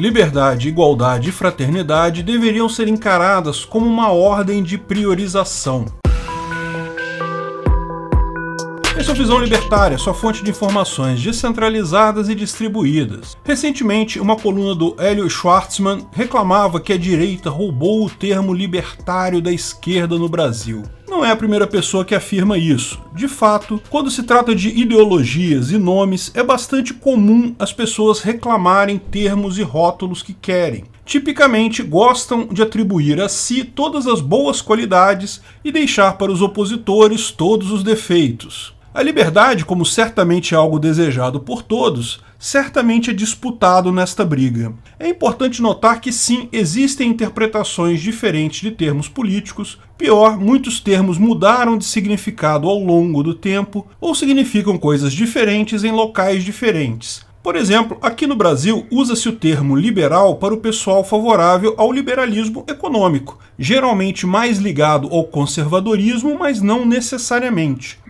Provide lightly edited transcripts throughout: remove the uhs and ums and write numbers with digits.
Liberdade, igualdade e fraternidade deveriam ser encaradas como uma ordem de priorização. Essa é a Visão Libertária, sua fonte de informações descentralizadas e distribuídas. Recentemente, uma coluna do Hélio Schwartzman reclamava que a direita roubou o termo libertário da esquerda no Brasil. Não é a primeira pessoa que afirma isso. De fato, quando se trata de ideologias e nomes, é bastante comum as pessoas reclamarem termos e rótulos que querem. Tipicamente, gostam de atribuir a si todas as boas qualidades e deixar para os opositores todos os defeitos. A liberdade, como certamente é algo desejado por todos, certamente é disputado nesta briga. É importante notar que sim, existem interpretações diferentes de termos políticos. Pior, muitos termos mudaram de significado ao longo do tempo ou significam coisas diferentes em locais diferentes. Por exemplo, aqui no Brasil, usa-se o termo liberal para o pessoal favorável ao liberalismo econômico, geralmente mais ligado ao conservadorismo, mas não necessariamente.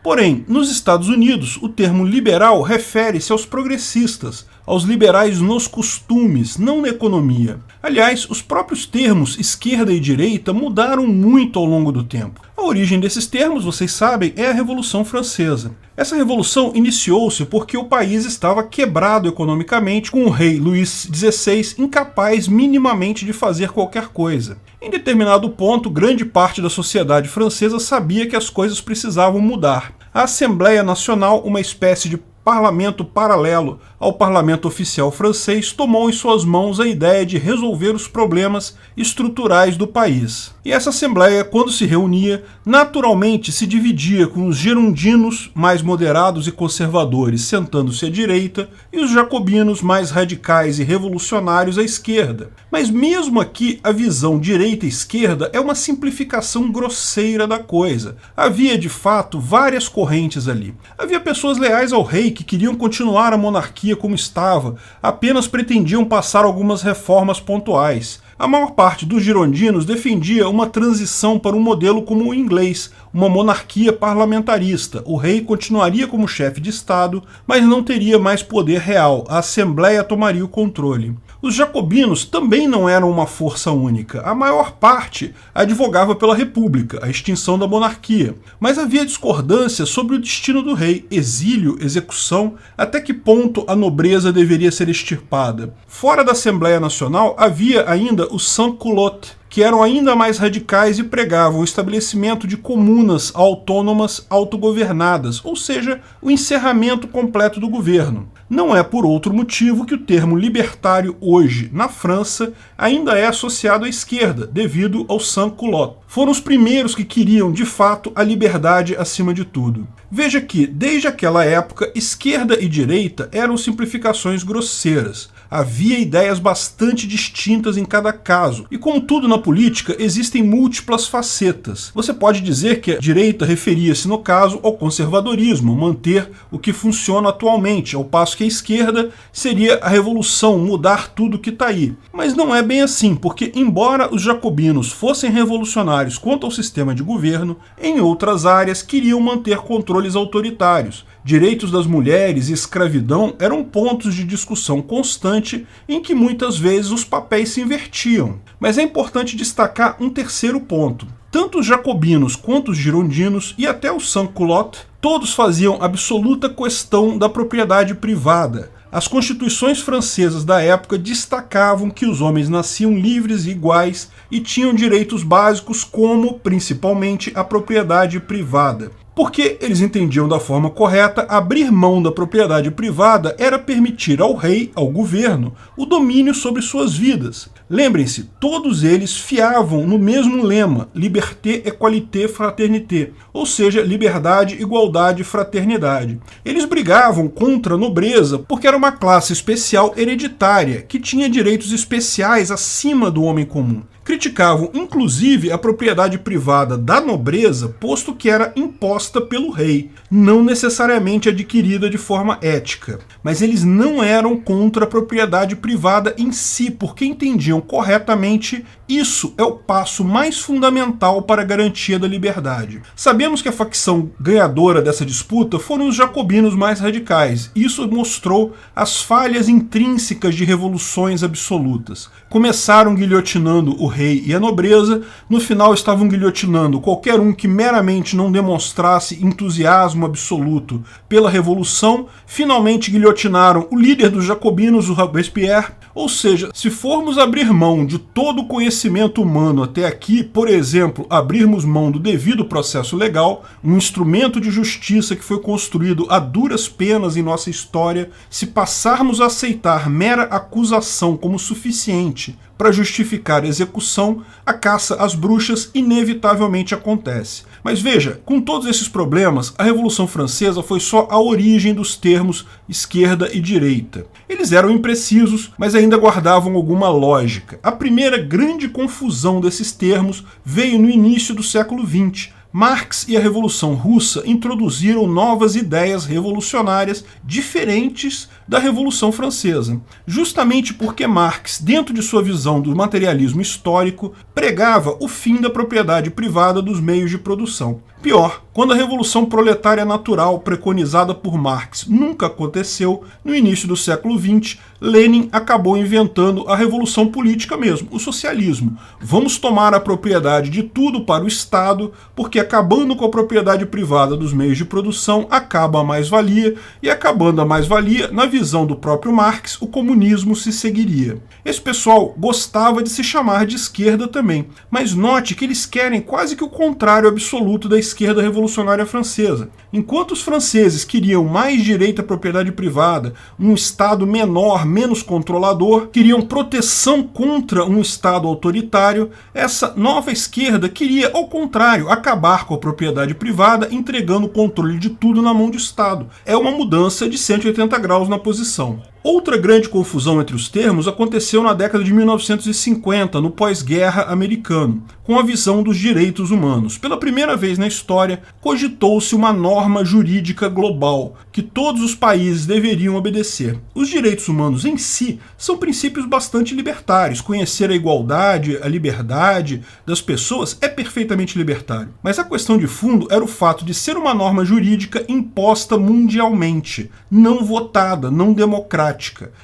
Porém, nos Estados Unidos, o termo liberal refere-se aos progressistas, aos liberais nos costumes, não na economia. Aliás, os próprios termos esquerda e direita mudaram muito ao longo do tempo. A origem desses termos, vocês sabem, é a Revolução Francesa. Essa revolução iniciou-se porque o país estava quebrado economicamente, com o rei Luís XVI incapaz minimamente de fazer qualquer coisa. Em determinado ponto, grande parte da sociedade francesa sabia que as coisas precisavam mudar. A Assembleia Nacional, uma espécie de parlamento paralelo ao parlamento oficial francês, tomou em suas mãos a ideia de resolver os problemas estruturais do país. E essa assembleia, quando se reunia, naturalmente se dividia com os girondinos, mais moderados e conservadores, sentando-se à direita, e os jacobinos, mais radicais e revolucionários, à esquerda. Mas mesmo aqui, a visão direita-esquerda é uma simplificação grosseira da coisa. Havia, de fato, várias correntes ali. Havia pessoas leais ao rei que queriam continuar a monarquia como estava, apenas pretendiam passar algumas reformas pontuais. A maior parte dos girondinos defendia uma transição para um modelo como o inglês, uma monarquia parlamentarista. O rei continuaria como chefe de Estado, mas não teria mais poder real, a Assembleia tomaria o controle. Os jacobinos também não eram uma força única. A maior parte advogava pela república, a extinção da monarquia. Mas havia discordância sobre o destino do rei, exílio, execução, até que ponto a nobreza deveria ser extirpada. Fora da Assembleia Nacional havia ainda os sans-culottes, que eram ainda mais radicais e pregavam o estabelecimento de comunas autônomas autogovernadas, ou seja, o encerramento completo do governo. Não é por outro motivo que o termo libertário hoje, na França, ainda é associado à esquerda, devido aos sans-culottes. Foram os primeiros que queriam, de fato, a liberdade acima de tudo. Veja que, desde aquela época, esquerda e direita eram simplificações grosseiras. Havia ideias bastante distintas em cada caso, e como tudo na política, existem múltiplas facetas. Você pode dizer que a direita referia-se, no caso, ao conservadorismo, manter o que funciona atualmente, ao passo que a esquerda seria a revolução, mudar tudo que está aí. Mas não é bem assim, porque embora os jacobinos fossem revolucionários quanto ao sistema de governo, em outras áreas queriam manter controles autoritários. Direitos das mulheres e escravidão eram pontos de discussão constante em que muitas vezes os papéis se invertiam. Mas é importante destacar um terceiro ponto. Tanto os jacobinos quanto os girondinos e até os sans-culottes, todos faziam absoluta questão da propriedade privada. As constituições francesas da época destacavam que os homens nasciam livres e iguais e tinham direitos básicos como, principalmente, a propriedade privada. Porque eles entendiam da forma correta, abrir mão da propriedade privada era permitir ao rei, ao governo, o domínio sobre suas vidas. Lembrem-se, todos eles fiavam no mesmo lema, liberté, égalité, fraternité, ou seja, liberdade, igualdade e fraternidade. Eles brigavam contra a nobreza porque era uma classe especial hereditária, que tinha direitos especiais acima do homem comum. criticavam inclusive a propriedade privada da nobreza, posto que era imposta pelo rei, não necessariamente adquirida de forma ética. Mas eles não eram contra a propriedade privada em si, porque entendiam corretamente isso é o passo mais fundamental para a garantia da liberdade. Sabemos que a facção ganhadora dessa disputa foram os jacobinos mais radicais. Isso mostrou as falhas intrínsecas de revoluções absolutas. Começaram guilhotinando o rei e a nobreza, no final estavam guilhotinando qualquer um que meramente não demonstrasse entusiasmo absoluto pela revolução, finalmente guilhotinaram o líder dos jacobinos, o Robespierre. Ou seja, se formos abrir mão de todo o conhecimento humano até aqui, por exemplo, abrirmos mão do devido processo legal, um instrumento de justiça que foi construído a duras penas em nossa história, se passarmos a aceitar mera acusação como suficiente para justificar a execução, a caça às bruxas inevitavelmente acontece. Mas veja, com todos esses problemas, a Revolução Francesa foi só a origem dos termos esquerda e direita. Eles eram imprecisos, mas ainda guardavam alguma lógica. A primeira grande confusão desses termos veio no início do século XX. Marx e a Revolução Russa introduziram novas ideias revolucionárias diferentes da Revolução Francesa, justamente porque Marx, dentro de sua visão do materialismo histórico, pregava o fim da propriedade privada dos meios de produção. Pior, quando a Revolução Proletária Natural preconizada por Marx nunca aconteceu, no início do século XX, Lenin acabou inventando a revolução política mesmo, o socialismo. Vamos tomar a propriedade de tudo para o Estado, porque acabando com a propriedade privada dos meios de produção, acaba a mais-valia, e acabando a mais-valia, na visão do próprio Marx, o comunismo se seguiria. Esse pessoal gostava de se chamar de esquerda também, mas note que eles querem quase que o contrário absoluto da esquerda revolucionária francesa. Enquanto os franceses queriam mais direito à propriedade privada, um Estado menor, menos controlador, queriam proteção contra um Estado autoritário, essa nova esquerda queria, ao contrário, acabar com a propriedade privada, entregando o controle de tudo na mão do Estado. É uma mudança de 180 graus na posição. Outra grande confusão entre os termos aconteceu na década de 1950, no pós-guerra americano, com a visão dos direitos humanos. Pela primeira vez na história, cogitou-se uma norma jurídica global, que todos os países deveriam obedecer. Os direitos humanos em si são princípios bastante libertários. Conhecer a igualdade, a liberdade das pessoas é perfeitamente libertário. Mas a questão de fundo era o fato de ser uma norma jurídica imposta mundialmente, não votada, não democrática.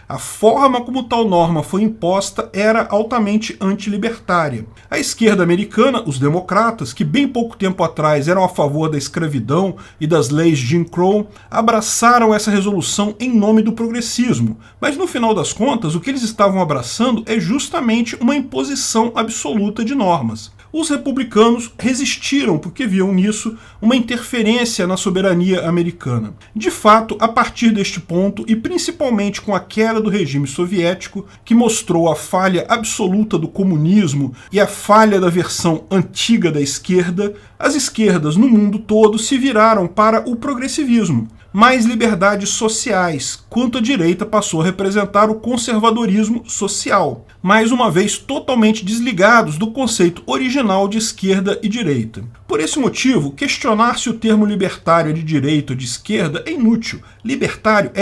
A forma como tal norma foi imposta era altamente antilibertária. A esquerda americana, os democratas, que bem pouco tempo atrás eram a favor da escravidão e das leis Jim Crow, abraçaram essa resolução em nome do progressismo. Mas no final das contas, o que eles estavam abraçando é justamente uma imposição absoluta de normas. Os republicanos resistiram porque viam nisso uma interferência na soberania americana. De fato, a partir deste ponto, e principalmente com a queda do regime soviético, que mostrou a falha absoluta do comunismo e a falha da versão antiga da esquerda, as esquerdas no mundo todo se viraram para o progressivismo. Mais liberdades sociais, quanto a direita passou a representar o conservadorismo social, mais uma vez totalmente desligados do conceito original de esquerda e direita. Por esse motivo, questionar se o termo libertário é de direita ou de esquerda é inútil. Libertário,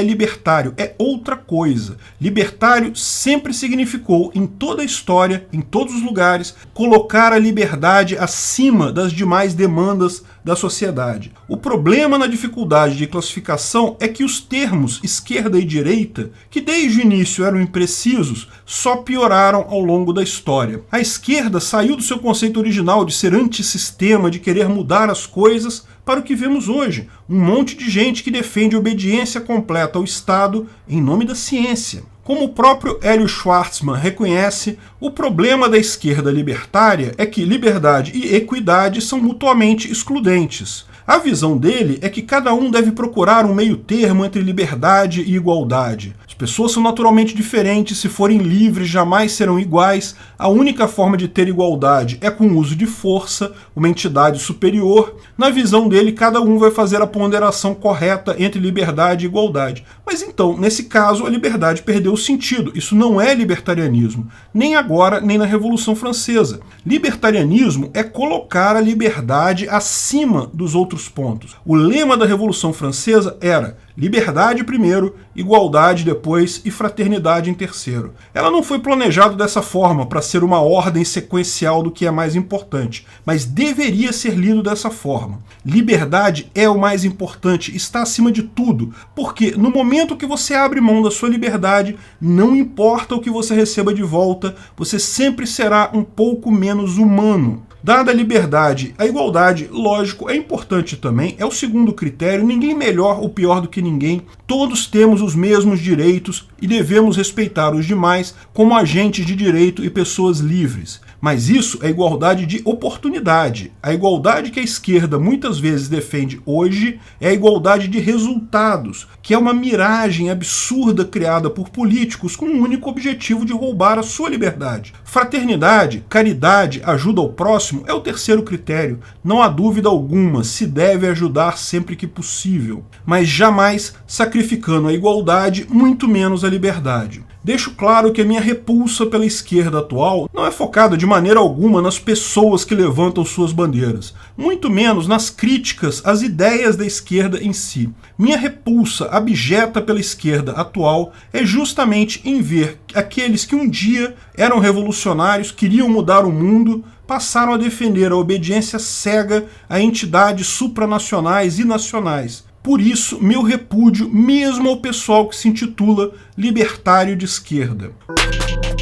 é outra coisa. Libertário sempre significou, em toda a história, em todos os lugares, colocar a liberdade acima das demais demandas da sociedade. O problema na dificuldade de classificação é que os termos esquerda e direita, que desde o início eram imprecisos, só pioraram ao longo da história. A esquerda saiu do seu conceito original de ser antissistema, de querer mudar as coisas, para o que vemos hoje, um monte de gente que defende obediência completa ao Estado em nome da ciência. Como o próprio Hélio Schwartzman reconhece, o problema da esquerda libertária é que liberdade e equidade são mutuamente excludentes. A visão dele é que cada um deve procurar um meio termo entre liberdade e igualdade. As pessoas são naturalmente diferentes, se forem livres jamais serão iguais, a única forma de ter igualdade é com o uso de força, uma entidade superior. Na visão dele, cada um vai fazer a ponderação correta entre liberdade e igualdade. Mas então, nesse caso, a liberdade perdeu o sentido. Isso não é libertarianismo, nem agora, nem na Revolução Francesa. Libertarianismo é colocar a liberdade acima dos outros pontos. O lema da Revolução Francesa era liberdade primeiro, igualdade depois e fraternidade em terceiro. Ela não foi planejada dessa forma para ser uma ordem sequencial do que é mais importante, mas deveria ser lido dessa forma. Liberdade é o mais importante, está acima de tudo, porque no momento que você abre mão da sua liberdade, não importa o que você receba de volta, você sempre será um pouco menos humano. Dada a liberdade, a igualdade, lógico, é importante também, é o segundo critério, ninguém melhor ou pior do que ninguém, todos temos os mesmos direitos e devemos respeitar os demais como agentes de direito e pessoas livres. Mas isso é igualdade de oportunidade. A igualdade que a esquerda muitas vezes defende hoje é a igualdade de resultados, que é uma miragem absurda criada por políticos com o único objetivo de roubar a sua liberdade. Fraternidade, caridade, ajuda ao próximo é o terceiro critério. Não há dúvida alguma, se deve ajudar sempre que possível, mas jamais sacrificando a igualdade, muito menos a liberdade. Deixo claro que a minha repulsa pela esquerda atual não é focada de maneira alguma nas pessoas que levantam suas bandeiras, muito menos nas críticas às ideias da esquerda em si. Minha repulsa abjeta pela esquerda atual é justamente em ver aqueles que um dia eram revolucionários, queriam mudar o mundo, passaram a defender a obediência cega a entidades supranacionais e nacionais. Por isso, meu repúdio mesmo ao pessoal que se intitula libertário de esquerda.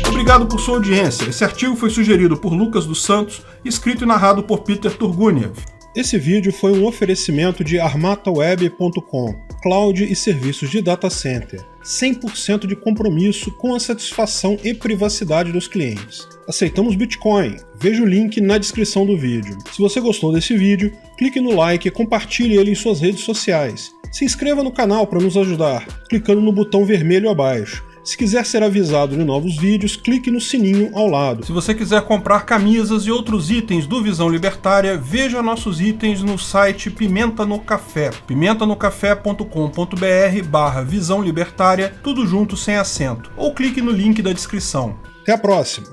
Obrigado por sua audiência. Esse artigo foi sugerido por Lucas dos Santos, escrito e narrado por Peter Turguniev. Esse vídeo foi um oferecimento de armataweb.com, cloud e serviços de data center, 100% de compromisso com a satisfação e privacidade dos clientes. Aceitamos Bitcoin, veja o link na descrição do vídeo. Se você gostou desse vídeo, clique no like e compartilhe ele em suas redes sociais. Se inscreva no canal para nos ajudar, clicando no botão vermelho abaixo. Se quiser ser avisado de novos vídeos, clique no sininho ao lado. Se você quiser comprar camisas e outros itens do Visão Libertária, veja nossos itens no site Pimenta no Café, pimentanocafé.com.br/Visão Libertária, tudo junto sem acento, ou clique no link da descrição. Até a próxima!